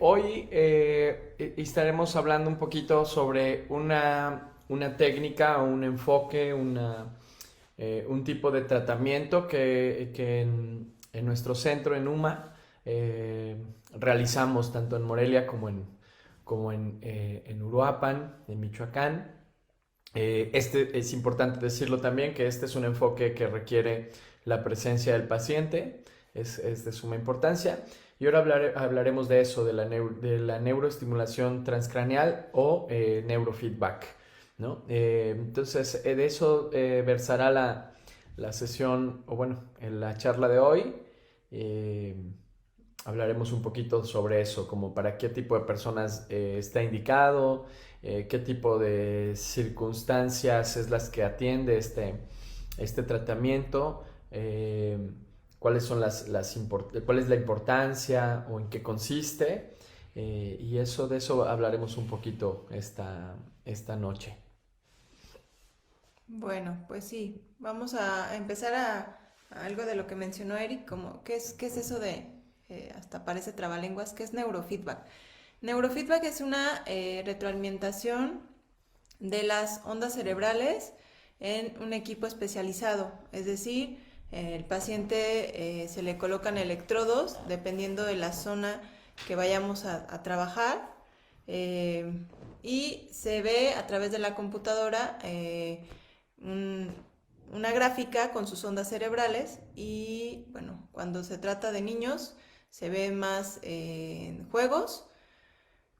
Hoy estaremos hablando un poquito sobre una técnica, un enfoque, un tipo de tratamiento que en nuestro centro, en UMA, realizamos tanto en Morelia como en Uruapan, en Michoacán. Este es importante decirlo también que este es un enfoque que requiere la presencia del paciente, es de suma importancia. Y ahora hablaremos de eso, de la neuroestimulación transcraneal o neurofeedback, ¿no? Entonces, de eso versará la sesión, o bueno, en la charla de hoy. Eh, Hablaremos un poquito sobre eso, como para qué tipo de personas está indicado, qué tipo de circunstancias es las que atiende este tratamiento, cuáles son cuál es la importancia o en qué consiste, y de eso hablaremos un poquito esta noche. Bueno, pues sí, vamos a empezar a algo de lo que mencionó Eric, como qué es eso de, hasta parece trabalenguas, qué es neurofeedback. Neurofeedback es una retroalimentación de las ondas cerebrales en un equipo especializado, es decir, el paciente se le colocan electrodos dependiendo de la zona que vayamos a trabajar, eh, y se ve a través de la computadora un, una gráfica con sus ondas cerebrales. Y bueno, cuando se trata de niños se ve más en juegos.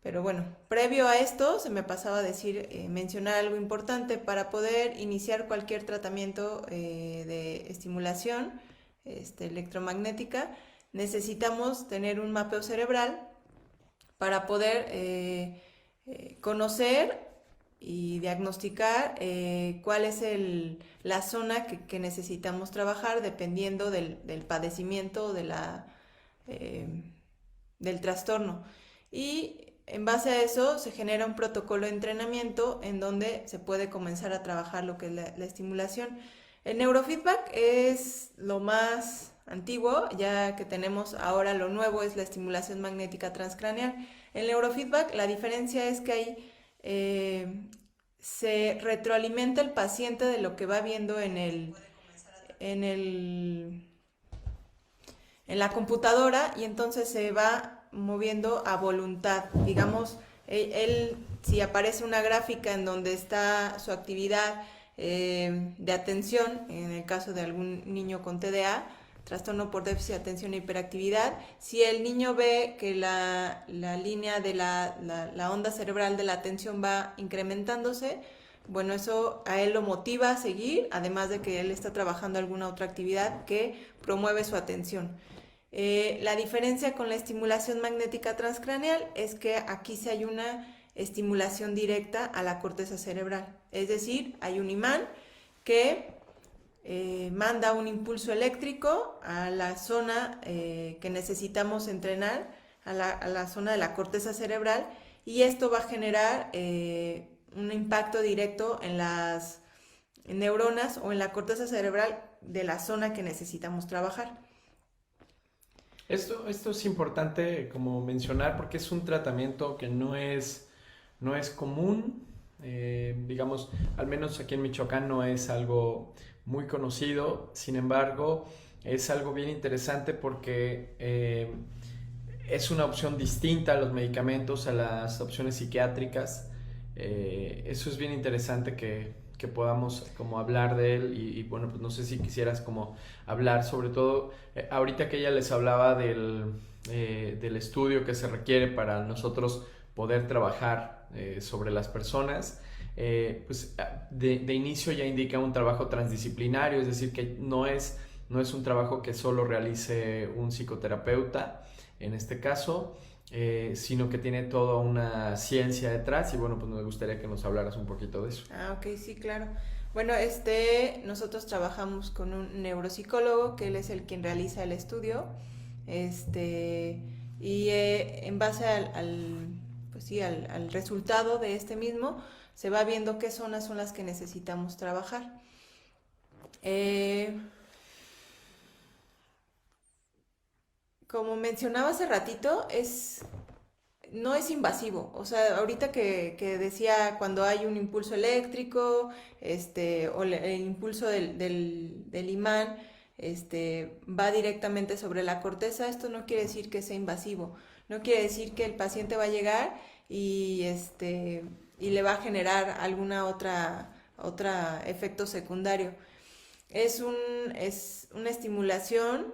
Pero bueno, previo a esto se me pasaba a decir, mencionar algo importante. Para poder iniciar cualquier tratamiento de estimulación electromagnética, necesitamos tener un mapeo cerebral para poder conocer y diagnosticar cuál es la zona que necesitamos trabajar dependiendo del padecimiento eh, del trastorno. Y en base a eso se genera un protocolo de entrenamiento en donde se puede comenzar a trabajar lo que es la estimulación. El neurofeedback es lo más antiguo, ya que tenemos ahora lo nuevo es la estimulación magnética transcraneal. El neurofeedback, la diferencia es que ahí se retroalimenta el paciente de lo que va viendo en el en la computadora, y entonces se va moviendo a voluntad. Digamos, si aparece una gráfica en donde está su actividad de atención, en el caso de algún niño con TDA, trastorno por déficit de atención e hiperactividad, si el niño ve que la línea de la onda cerebral de la atención va incrementándose, bueno, eso a él lo motiva a seguir, además de que él está trabajando alguna otra actividad que promueve su atención. La diferencia con la estimulación magnética transcraneal es que aquí sí hay una estimulación directa a la corteza cerebral. Es decir, hay un imán que manda un impulso eléctrico a la zona que necesitamos entrenar, a la zona de la corteza cerebral, y esto va a generar un impacto directo en las neuronas o en la corteza cerebral de la zona que necesitamos trabajar. Esto es importante como mencionar porque es un tratamiento que no es común, digamos, al menos aquí en Michoacán no es algo muy conocido. Sin embargo, es algo bien interesante porque es una opción distinta a los medicamentos, a las opciones psiquiátricas. Eso es bien interesante que podamos como hablar de él y bueno, pues no sé si quisieras como hablar sobre todo, ahorita que ella les hablaba del estudio que se requiere para nosotros poder trabajar sobre las personas. Pues de inicio ya indica un trabajo transdisciplinario, es decir, que no es un trabajo que solo realice un psicoterapeuta, en este caso, sino que tiene toda una ciencia detrás y bueno, pues me gustaría que nos hablaras un poquito de eso. Ah, ok, sí, claro. Bueno, nosotros trabajamos con un neuropsicólogo, que él es el quien realiza el estudio, este, y en base pues sí, al resultado de este mismo, se va viendo qué zonas son las que necesitamos trabajar. Eh, Como mencionaba hace ratito, es no es invasivo. O sea, ahorita que decía cuando hay un impulso eléctrico, o el impulso del imán, va directamente sobre la corteza, esto no quiere decir que sea invasivo. No quiere decir que el paciente va a llegar y le va a generar alguna otra efecto secundario. Es una estimulación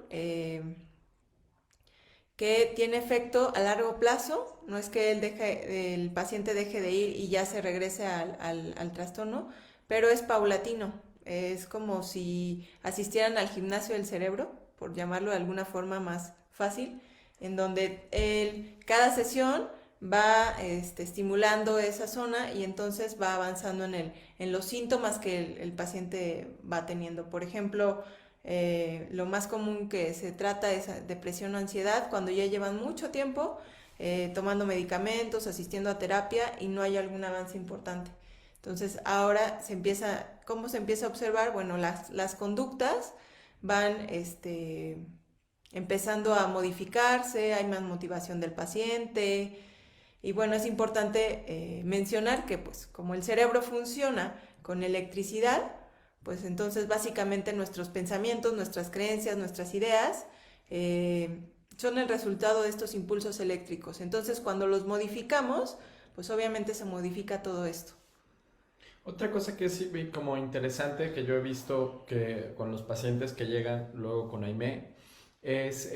que tiene efecto a largo plazo. No es que el paciente deje de ir y ya se regrese al trastorno, pero es paulatino. Es como si asistieran al gimnasio del cerebro, por llamarlo de alguna forma más fácil, en donde cada sesión va estimulando esa zona y entonces va avanzando en los síntomas que el paciente va teniendo. Por ejemplo, lo más común que se trata es depresión o ansiedad cuando ya llevan mucho tiempo tomando medicamentos, asistiendo a terapia y no hay algún avance importante. Entonces ahora ¿cómo se empieza a observar? Bueno, las conductas van empezando a modificarse, hay más motivación del paciente y bueno, es importante mencionar que pues como el cerebro funciona con electricidad, pues entonces básicamente nuestros pensamientos, nuestras creencias, nuestras ideas son el resultado de estos impulsos eléctricos. Entonces cuando los modificamos, pues obviamente se modifica todo esto. Otra cosa que es como interesante que yo he visto que con los pacientes que llegan luego con AIME es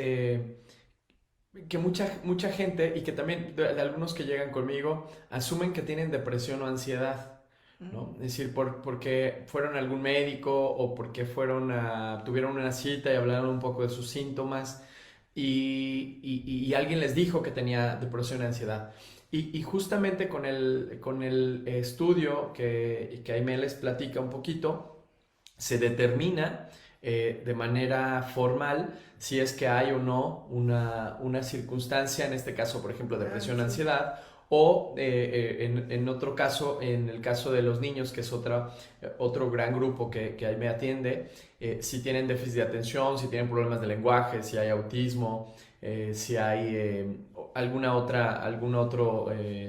que mucha gente y que también de algunos que llegan conmigo asumen que tienen depresión o ansiedad, ¿no? Es decir, porque fueron a algún médico o porque tuvieron una cita y hablaron un poco de sus síntomas y alguien les dijo que tenía depresión y ansiedad. Y justamente con el estudio que Aimee les platica un poquito, se determina de manera formal si es que hay o no una circunstancia, en este caso, por ejemplo, depresión, Sí. ansiedad, o en otro caso, en el caso de los niños, que es otro gran grupo que ahí me atiende, si tienen déficit de atención, si tienen problemas de lenguaje, si hay autismo, si hay alguna otra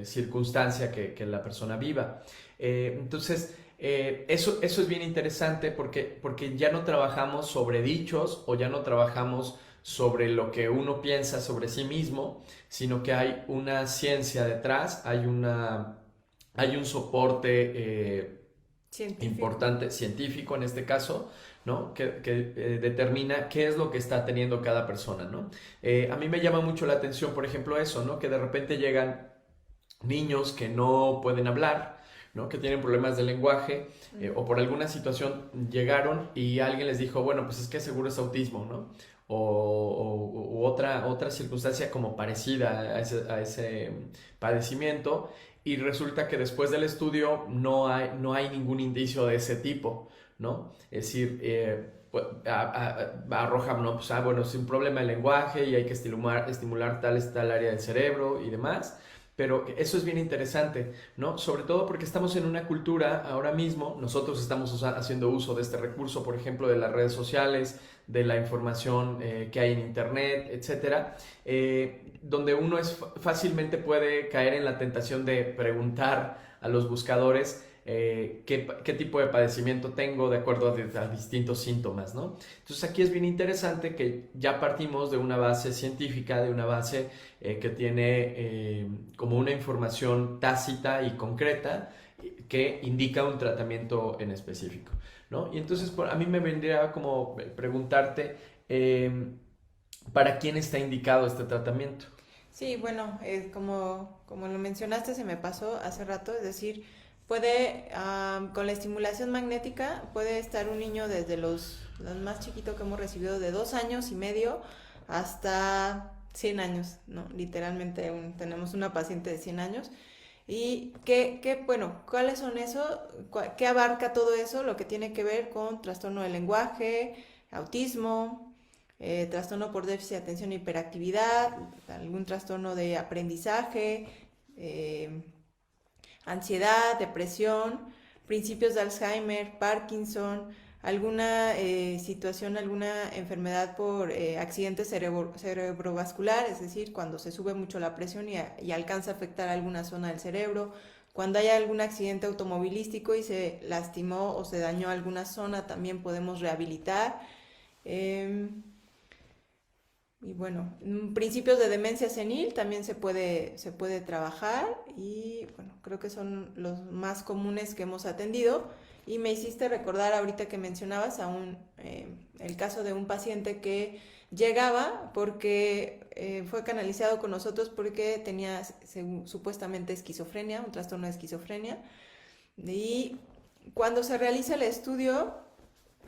circunstancia que la persona viva. Entonces, eso es bien interesante porque ya no trabajamos sobre dichos o ya no trabajamos sobre lo que uno piensa sobre sí mismo, sino que hay una ciencia detrás, hay un soporte Científico. importante, científico en este caso, ¿no? Que determina qué es lo que está teniendo cada persona, ¿no? A mí me llama mucho la atención, por ejemplo, eso, ¿no? Que de repente llegan niños que no pueden hablar, ¿no? Que tienen problemas de lenguaje o por alguna situación llegaron y alguien les dijo, bueno, pues es que seguro es autismo, ¿no? O otra circunstancia como parecida a ese padecimiento y resulta que después del estudio no hay ningún indicio de ese tipo, ¿no? Es decir, arrojan, ¿no? Pues, bueno, es un problema de lenguaje y hay que estimular tal área del cerebro y demás. Pero eso es bien interesante, ¿no? Sobre todo porque estamos en una cultura ahora mismo, nosotros estamos haciendo uso de este recurso, por ejemplo, de las redes sociales, de la información que hay en internet, etcétera, donde uno fácilmente puede caer en la tentación de preguntar a los buscadores qué tipo de padecimiento tengo de acuerdo a distintos síntomas, ¿no? Entonces aquí es bien interesante que ya partimos de una base científica, de una base que tiene como una información tácita y concreta que indica un tratamiento en específico, ¿no? Y entonces a mí me vendría como preguntarte ¿para quién está indicado este tratamiento? Sí, bueno, como lo mencionaste, se me pasó hace rato, es decir, con la estimulación magnética, puede estar un niño desde los más chiquitos que hemos recibido de 2 años y medio hasta 100 años, ¿no? Literalmente tenemos una paciente de 100 años. ¿Y bueno, cuáles son eso? ¿Qué abarca todo eso? Lo que tiene que ver con trastorno del lenguaje, autismo, trastorno por déficit de atención e hiperactividad, algún trastorno de aprendizaje, eh, ansiedad, depresión, principios de Alzheimer, Parkinson, alguna situación, alguna enfermedad por accidente cerebrovascular, es decir, cuando se sube mucho la presión y alcanza a afectar alguna zona del cerebro, cuando hay algún accidente automovilístico y se lastimó o se dañó alguna zona, también podemos rehabilitar. Eh, y bueno, principios de demencia senil también se puede trabajar y bueno, creo que son los más comunes que hemos atendido. Y me hiciste recordar ahorita que mencionabas el caso de un paciente que llegaba porque fue canalizado con nosotros porque tenía supuestamente esquizofrenia, un trastorno de esquizofrenia. Y cuando se realiza el estudio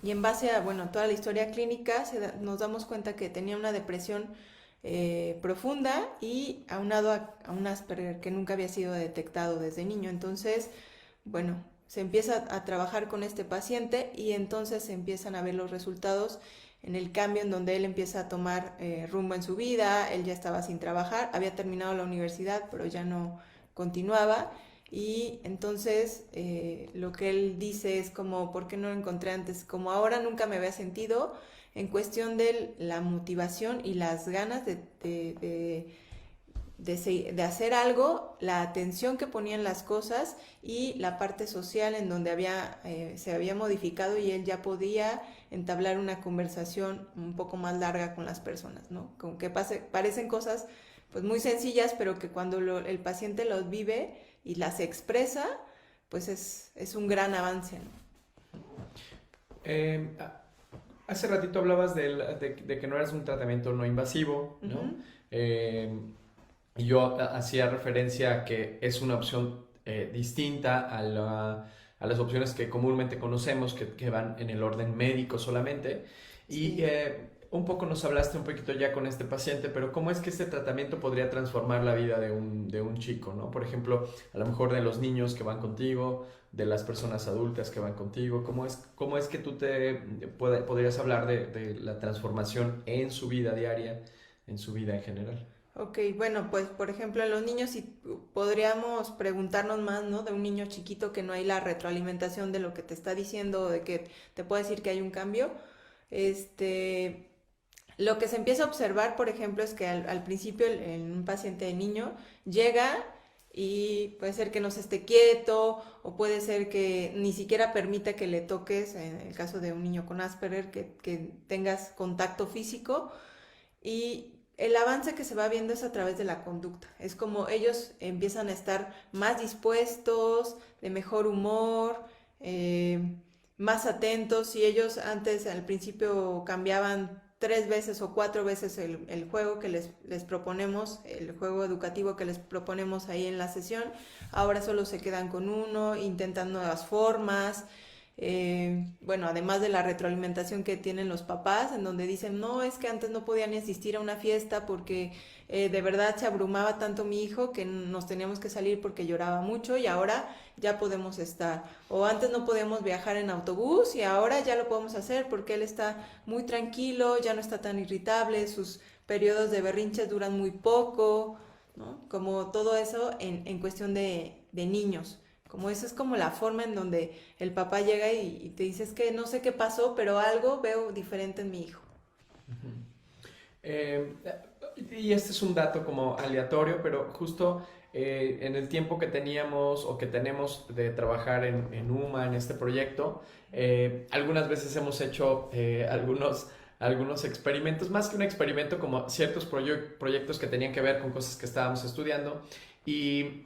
y en base a bueno, toda la historia clínica nos damos cuenta que tenía una depresión profunda y aunado a un Asperger que nunca había sido detectado desde niño. Entonces, bueno, se empieza a trabajar con este paciente y entonces se empiezan a ver los resultados en el cambio en donde él empieza a tomar rumbo en su vida. Él ya estaba sin trabajar, había terminado la universidad pero ya no continuaba y entonces lo que él dice es como, ¿por qué no lo encontré antes? Como ahora nunca me había sentido en cuestión de la motivación y las ganas de hacer algo, la atención que ponían las cosas y la parte social en donde se había modificado y él ya podía entablar una conversación un poco más larga con las personas, ¿no? Con que parecen cosas pues muy sencillas, pero que cuando el paciente los vive y las expresa, pues es un gran avance, ¿no? Eh, Hace ratito hablabas de que no eres un tratamiento no invasivo, ¿no? Uh-huh. Y yo hacía referencia a que es una opción distinta a las opciones que comúnmente conocemos, que van en el orden médico solamente. Y Sí. un poco nos hablaste un poquito ya con este paciente, pero ¿cómo es que este tratamiento podría transformar la vida de un chico, ¿no? Por ejemplo, a lo mejor de los niños que van contigo, de las personas adultas que van contigo. Cómo es que tú podrías hablar de la transformación en su vida diaria, en su vida en general? Ok, bueno, pues por ejemplo en los niños sí podríamos preguntarnos más, ¿no? De un niño chiquito que no hay la retroalimentación de lo que te está diciendo, de que te puede decir que hay un cambio. Este, lo que se empieza a observar, por ejemplo, es que al principio en un paciente de niño llega y puede ser que no se esté quieto o puede ser que ni siquiera permita que le toques, en el caso de un niño con Asperger, que tengas contacto físico y el avance que se va viendo es a través de la conducta. Es como ellos empiezan a estar más dispuestos, de mejor humor, más atentos. Si ellos antes al principio cambiaban 3 veces o 4 veces el juego que les proponemos, el juego educativo que les proponemos ahí en la sesión, ahora solo se quedan con uno, intentan nuevas formas. Bueno, además de la retroalimentación que tienen los papás, en donde dicen, no, es que antes no podían ni asistir a una fiesta porque de verdad se abrumaba tanto mi hijo que nos teníamos que salir porque lloraba mucho y ahora ya podemos estar. O antes no podíamos viajar en autobús y ahora ya lo podemos hacer porque él está muy tranquilo, ya no está tan irritable, sus periodos de berrinches duran muy poco, ¿no? Como todo eso en cuestión de niños. Como eso es como la forma en donde el papá llega y te dice, es que no sé qué pasó, pero algo veo diferente en mi hijo. Ujú. Eh, y este es un dato como aleatorio, pero justo en el tiempo que teníamos o que tenemos de trabajar en UMA, en este proyecto, algunas veces hemos hecho algunos experimentos, más que un experimento, como ciertos proyectos que tenían que ver con cosas que estábamos estudiando. Y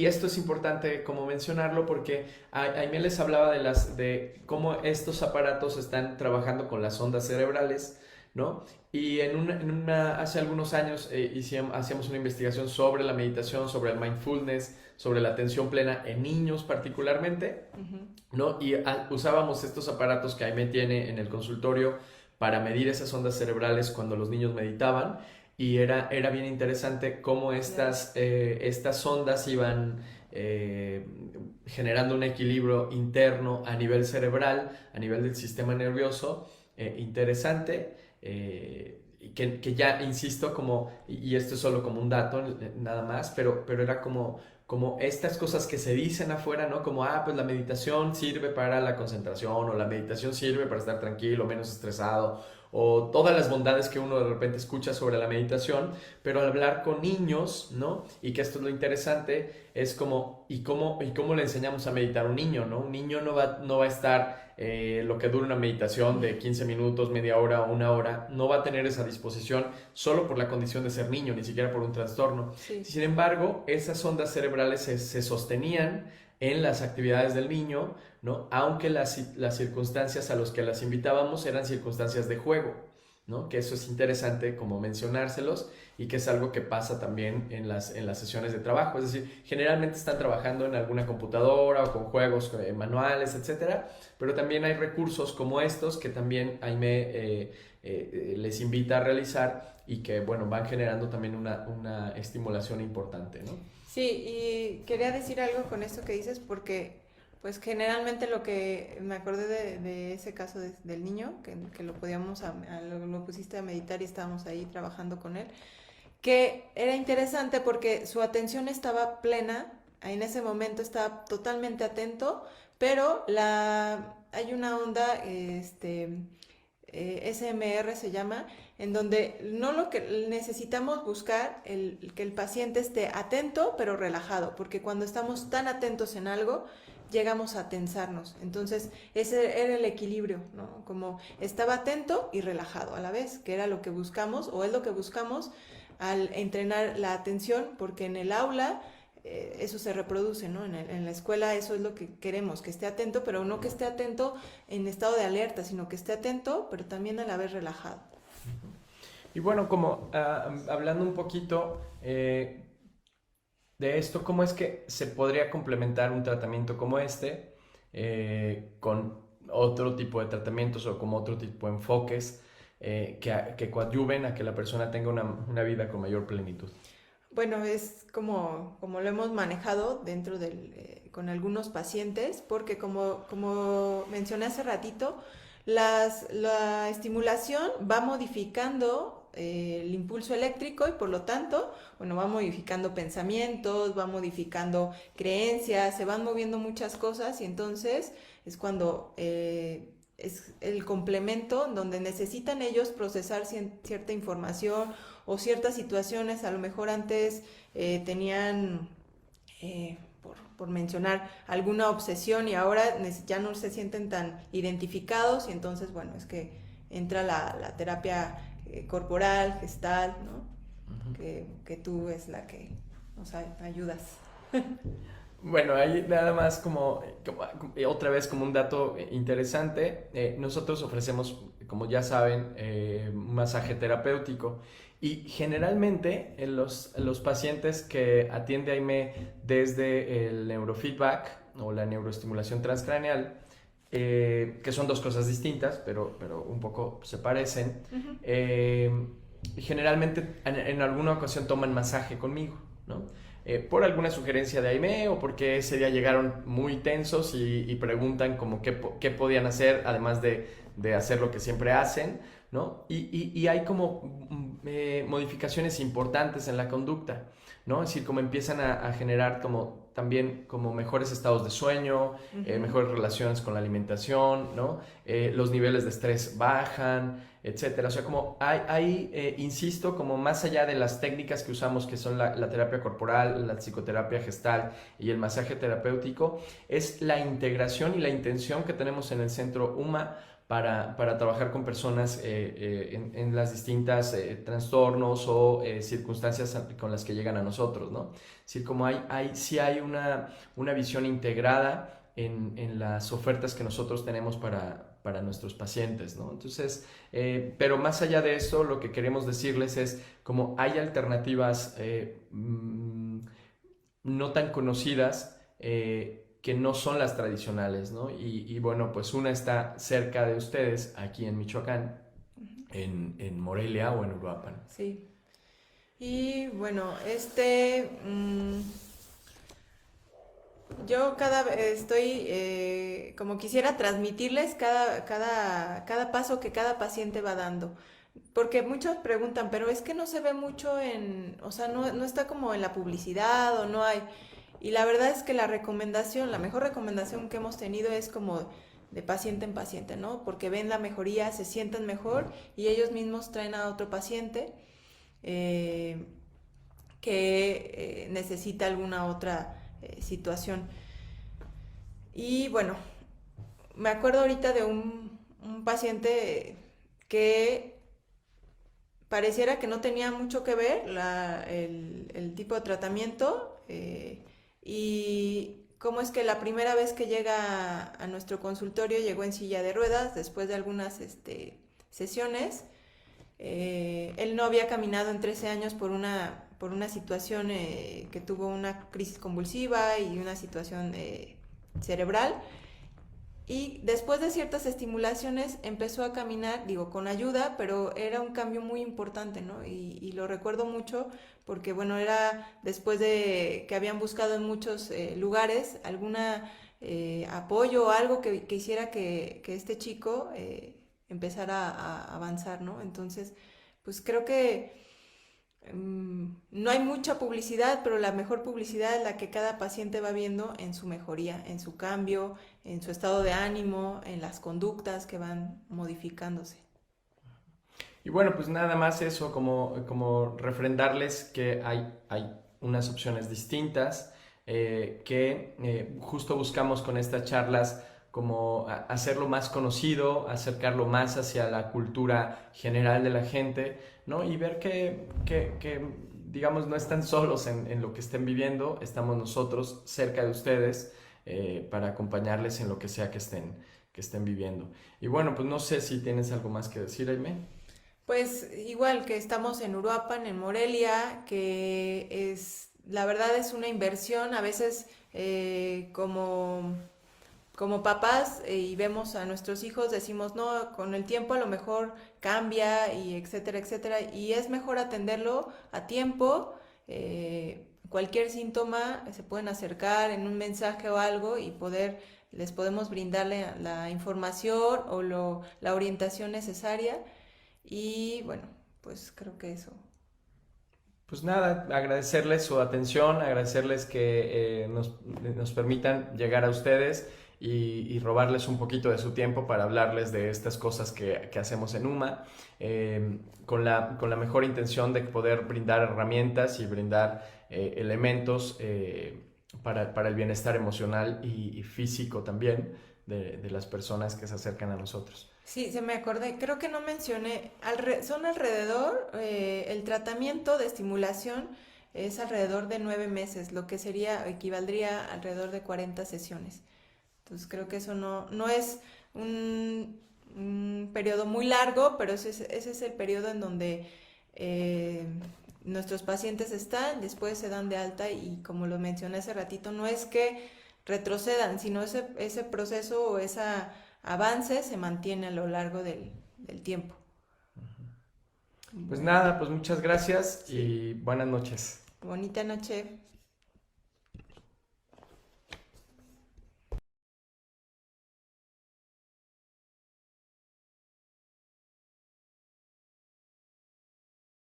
esto es importante como mencionarlo porque Aimee les hablaba de cómo estos aparatos están trabajando con las ondas cerebrales, ¿no? Y hace algunos años hacíamos una investigación sobre la meditación, sobre el mindfulness, sobre la atención plena en niños particularmente, Ujú. ¿no? Y usábamos estos aparatos que Aimee tiene en el consultorio para medir esas ondas cerebrales cuando los niños meditaban. Y era bien interesante cómo Claro. estas ondas iban generando un equilibrio interno a nivel cerebral, a nivel del sistema nervioso, interesante, que ya, insisto, y esto es solo como un dato, nada más, pero era como como estas cosas que se dicen afuera, ¿no? Como, pues la meditación sirve para la concentración, o la meditación sirve para estar tranquilo, menos estresado, o todas las bondades que uno de repente escucha sobre la meditación, pero al hablar con niños, ¿no? Y que esto es lo interesante, es como, ¿y cómo le enseñamos a meditar a un niño, ¿no? Un niño no va a estar lo que dura una meditación de 15 minutos, media hora o una hora, no va a tener esa disposición solo por la condición de ser niño, ni siquiera por un trastorno. Sí. Sin embargo, esas ondas cerebrales se sostenían en las actividades del niño, ¿no? Aunque las circunstancias a las que las invitábamos eran circunstancias de juego, ¿no? Que eso es interesante como mencionárselos, y que es algo que pasa también en las sesiones de trabajo. Es decir, generalmente están trabajando en alguna computadora o con juegos manuales, etcétera, pero también hay recursos como estos que también Aimee les invita a realizar, y que, bueno, van generando también una estimulación importante, ¿no? Sí, y quería decir algo con esto que dices, porque pues generalmente lo que me acordé de ese caso del niño, que lo podíamos, lo pusiste a meditar y estábamos ahí trabajando con él, que era interesante porque su atención estaba plena, en ese momento estaba totalmente atento, pero hay una onda, SMR se llama, en donde no lo que necesitamos buscar que el paciente esté atento pero relajado, porque cuando estamos tan atentos en algo llegamos a tensarnos. Entonces ese era el equilibrio, ¿no? Como estaba atento y relajado a la vez, que era lo que buscamos, o es lo que buscamos al entrenar la atención, porque en el aula eso se reproduce, ¿no? En la escuela eso es lo que queremos, que esté atento, pero no que esté atento en estado de alerta, sino que esté atento, pero también a la vez relajado. Y bueno, como hablando un poquito de esto, ¿cómo es que se podría complementar un tratamiento como este con otro tipo de tratamientos, o como otro tipo de enfoques que coadyuven a que la persona tenga una vida con mayor plenitud? Bueno, es como lo hemos manejado dentro con algunos pacientes, porque como mencioné hace ratito, la estimulación va modificando el impulso eléctrico, y por lo tanto, bueno, va modificando pensamientos, va modificando creencias, se van moviendo muchas cosas, y entonces es cuando es el complemento donde necesitan ellos procesar cierta información o ciertas situaciones. A lo mejor antes tenían, por mencionar, alguna obsesión, y ahora ya no se sienten tan identificados, y entonces, bueno, es que entra la terapia corporal, gestal, ¿no? Que tú es la que nos ayudas. Bueno, ahí nada más como otra vez como un dato interesante, nosotros ofrecemos, como ya saben, un masaje terapéutico, y generalmente los pacientes que atiende Aimee desde el neurofeedback o la neuroestimulación transcraneal, que son dos cosas distintas, pero un poco se parecen, generalmente en alguna ocasión toman masaje conmigo, ¿no? Por alguna sugerencia de Aimee, o porque ese día llegaron muy tensos y preguntan como qué podían hacer, además de hacer lo que siempre hacen, ¿no? Y hay como modificaciones importantes en la conducta, ¿no? Es decir, como empiezan a generar como también como mejores estados de sueño, mejores relaciones con la alimentación, ¿no? Los niveles de estrés bajan, etcétera. O sea, como insisto, como más allá de las técnicas que usamos, que son la terapia corporal, la psicoterapia gestal y el masaje terapéutico, es la integración y la intención que tenemos en el Centro UMA para trabajar con personas en las distintas trastornos o circunstancias con las que llegan a nosotros, ¿no? Es decir, como sí hay una visión integrada en las ofertas que nosotros tenemos para nuestros pacientes, ¿no? Entonces, pero más allá de eso, lo que queremos decirles es como hay alternativas no tan conocidas, que no son las tradicionales, ¿no? Y bueno, pues una está cerca de ustedes, aquí en Michoacán, en Morelia o en Uruapan. Sí. Y bueno, yo cada vez estoy, como quisiera transmitirles cada paso que cada paciente va dando. Porque muchos preguntan, pero es que no se ve mucho o sea, no está como en la publicidad, o no hay. Y la verdad es que la mejor recomendación que hemos tenido es como de paciente en paciente, ¿no? Porque ven la mejoría, se sienten mejor y ellos mismos traen a otro paciente eh, que necesita alguna otra situación. Y bueno, me acuerdo ahorita de un paciente que pareciera que no tenía mucho que ver el tipo de tratamiento y cómo es que la primera vez que llega a nuestro consultorio llegó en silla de ruedas después de algunas sesiones. Él no había caminado en 13 años por una situación que tuvo una crisis convulsiva y una situación cerebral. Y después de ciertas estimulaciones empezó a caminar, digo, con ayuda, pero era un cambio muy importante, ¿no? Y lo recuerdo mucho porque, bueno, era después de que habían buscado en muchos lugares alguna apoyo o algo que hiciera que este chico empezara a avanzar, ¿no? Entonces, pues creo que no hay mucha publicidad, pero la mejor publicidad es la que cada paciente va viendo en su mejoría, en su cambio, en su estado de ánimo, en las conductas que van modificándose. Y bueno, pues nada más eso, como refrendarles que hay unas opciones distintas, que justo buscamos con estas charlas como hacerlo más conocido, acercarlo más hacia la cultura general de la gente, ¿no? Y ver digamos, no están solos en lo que estén viviendo, estamos nosotros cerca de ustedes para acompañarles en lo que sea que estén viviendo. Y bueno, pues no sé si tienes algo más que decir, Aime. Pues igual que estamos en Uruapan, en Morelia, que la verdad es una inversión, a veces como papás y vemos a nuestros hijos, decimos, no, con el tiempo a lo mejor cambia y etcétera, etcétera, y es mejor atenderlo a tiempo. Cualquier síntoma se pueden acercar en un mensaje o algo y les podemos brindarle la información o la orientación necesaria. Y bueno, pues creo que eso. Pues nada, agradecerles su atención, agradecerles que nos permitan llegar a ustedes y robarles un poquito de su tiempo para hablarles de estas cosas que hacemos en UMA, con la mejor intención de poder brindar herramientas y brindar elementos para el bienestar emocional y físico también de las personas que se acercan a nosotros. Sí, se me acordé, creo que no mencioné, son alrededor, el tratamiento de estimulación es alrededor de 9 meses, lo que equivaldría alrededor de 40 sesiones. Entonces creo que eso no es un periodo muy largo, pero ese es el periodo en donde eh, nuestros pacientes están, después se dan de alta y como lo mencioné hace ratito, no es que retrocedan, sino ese proceso o ese avance se mantiene a lo largo del tiempo. Pues Bueno, nada, pues muchas gracias sí. y buenas noches. Bonita noche.